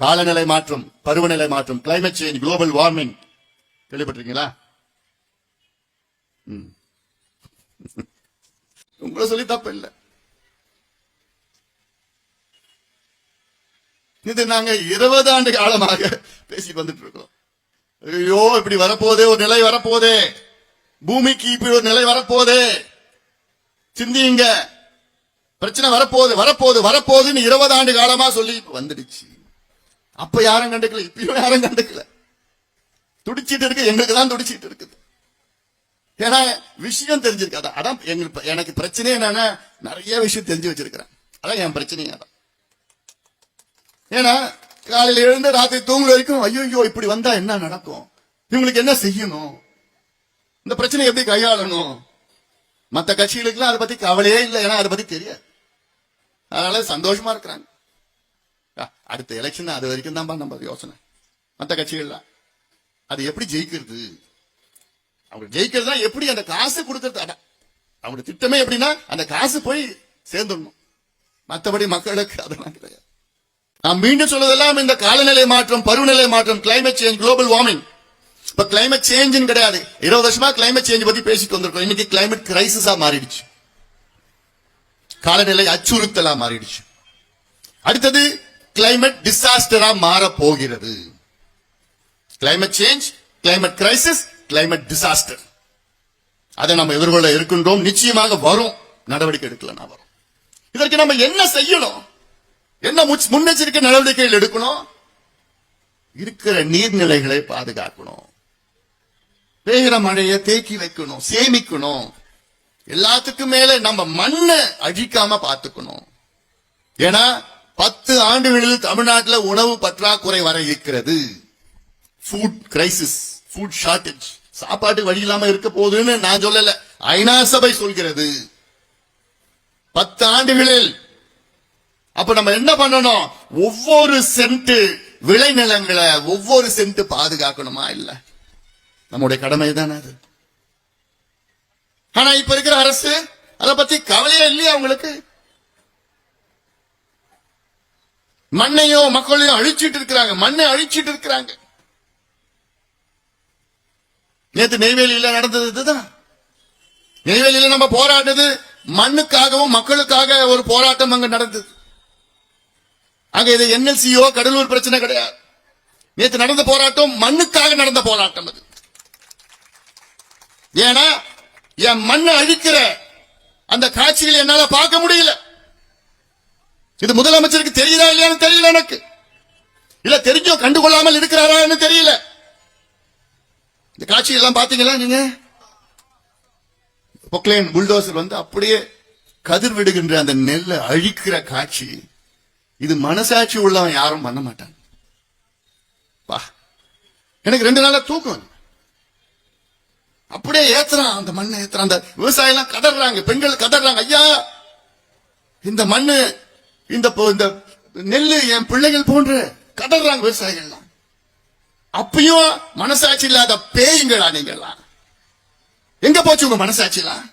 காலநிலை மாற்றம், பருவநிலை மாற்றம், கிளைமேட் சேஞ்ச், குளோபல் வார்மிங் கேள்விப்பட்டிருக்கீங்களா? உங்களை சொல்லி தப்பு இல்லை. இது நாங்க 20 ஆண்டு காலமாக பேசி வந்துட்டு இருக்கோம். ஐயோ இப்படி வரப்போதே, ஒரு நிலை வரப்போதே, பூமிக்கு இப்படி ஒரு நிலை வரப்போதே, சிந்திங்க, பிரச்சனை வரப்போகுது வரப்போகுது வரப்போகுதுன்னு 20 ஆண்டு காலமா சொல்லி வந்துடுச்சு. அப்ப யாரும் கண்டுக்கல, இப்பயும் யாரும் கண்டுக்கல. துடிச்சிட்டு இருக்கு, எங்களுக்கு தான் துடிச்சிட்டு இருக்குது. ஏன்னா விஷயம் தெரிஞ்சிருக்காது. அதான் எனக்கு பிரச்சனை என்னன்னா, நிறைய விஷயம் தெரிஞ்சு வச்சிருக்கிறேன். அதான் என் பிரச்சனையா தான். ஏன்னா காலையில எழுந்து ராத்திரி தூங்குற வரைக்கும் ஐயோ இப்படி வந்தா என்ன நடக்கும், இவங்களுக்கு என்ன செய்யணும், இந்த பிரச்சனை எப்படி கையாளணும். மற்ற கட்சிகளுக்கு அதை பத்தி கவலையே இல்லை, ஏன்னா அதை பத்தி தெரியாது. அதனால சந்தோஷமா இருக்கிறாங்க. அடுத்த எலெக்ஷன் அது வரைக்கும் தான் நம்ம யோசனை. மற்ற கட்சிகள் அது எப்படி ஜெயிக்கிறது, அவங்க ஜெயிக்கிறதா எப்படி அந்த காசு கொடுக்கறது. அவங்க திட்டமே எப்படின்னா அந்த காசு போய் சேர்ந்துடணும். மற்றபடி மக்களுக்கு அதெல்லாம் கிடையாது. நான் மீண்டும் சொல்வதெல்லாம் இந்த காலநிலை மாற்றம், பருவநிலை மாற்றம், கிளைமேட் சேஞ்ச், குளோபல் வார்மிங். இப்ப கிளைமேட் சேஞ்ச் கிடையாது, 20 வருஷமா கிளைமேட் சேஞ்ச் பத்தி பேசிட்டு வந்திருக்கோம். இன்னைக்கு கிளைமேட் கிரைசிஸா மாறிடுச்சு, காலநிலை அச்சுறுத்தலா மாறிடுச்சு. அடுத்தது கிளைமேட் டிசாஸ்டரா மாற போகிறது. Climate change, climate crisis, climate disaster, அதை நம்ம எதிர்கொள்ள இருக்கின்றோம். நிச்சயமாக வரும், நடவடிக்கை எடுக்கலன்னா வரும். இதற்கு நம்ம என்ன செய்யணும், என்ன முன்னெச்சரிக்கை நடவடிக்கைகள் எடுக்கணும்? இருக்கிற நீர்நிலைகளை பாதுகாக்கணும், பெய்கிற மழையை தேக்கி வைக்கணும், சேமிக்கணும். எல்லாத்துக்கும் மேல நம்ம மண்ணை அழிக்காம பார்த்துக்கணும். ஏன்னா 10 ஆண்டுகளில் தமிழ்நாட்டில் உணவு பற்றாக்குறை வர இருக்கிறது. ஃபுட் கிரைசிஸ், ஃபுட் ஷார்டேஜ், சாப்பாட்டு வழி இல்லாம இருக்க போகுதுன்னு நான் சொல்லல, ஐநா சபை சொல்கிறது. 10 ஆண்டுகளில். அப்ப நம்ம என்ன பண்ணணும்? ஒவ்வொரு சென்ட் விளைநிலங்களை, ஒவ்வொரு சென்ட் பாதுகாக்கணுமா? இல்ல, நம்முடைய கடமை தானே அது. ஆனா இப்ப இருக்கிற அரசு அதை பத்தி கவலையே இல்லையா அவங்களுக்கு? மண்ணையும் மக்களையும் அழிச்சிட்டு இருக்கிறாங்க, மண்ணை அழிச்சிட்டு இருக்கிறாங்க. நேற்று நெய்வேலியில நடந்தது இதுதான். நெய்வேலியில நம்ம போராட்டது மண்ணுக்காகவும் மக்களுக்காக ஒரு போராட்டம் அங்க நடந்தது. அங்க இது என்எல்சியோ கடலூர் பிரச்சனை கிடையாது. நேற்று நடந்த போராட்டம் மண்ணுக்காக நடந்த போராட்டம் அது. ஏன்னா என் மண்ணை அழிக்கிற அந்த காட்சிகளை என்னால பார்க்க முடியல. இது முதலமைச்சருக்கு தெரியுதா இல்லையான்னு தெரியல எனக்கு. இல்ல தெரிஞ்சோ கண்டுகொள்ளாமல் இருக்கிறாரான்னு தெரியல. இந்த காட்சி எல்லாம் பாத்தீங்களா நீங்க? பொக்லைன் புல்டோசர் வந்து அப்படியே கதிர் விடுகின்ற அந்த நெல்லை அழிக்கிற காட்சி. இது மனசாட்சி உள்ளவன் யாரும் பண்ண மாட்டாங்க. எனக்கு 2 நாளா தூக்கம். அப்படியே ஏத்துறான், அந்த மண்ணை ஏத்துறான். அந்த விவசாயம் எல்லாம் கதறாங்க, பெண்கள் கதறாங்க, ஐயா இந்த மண்ணு, இந்த நெல்லு என் பிள்ளைகள் போன்று கதறாங்க விவசாயிகள். அப்பயும் மனசாட்சி இல்லாத பேயுங்களா நீங்கெல்லாம்? எங்க போச்சு உங்க மனசாட்சிலாம்?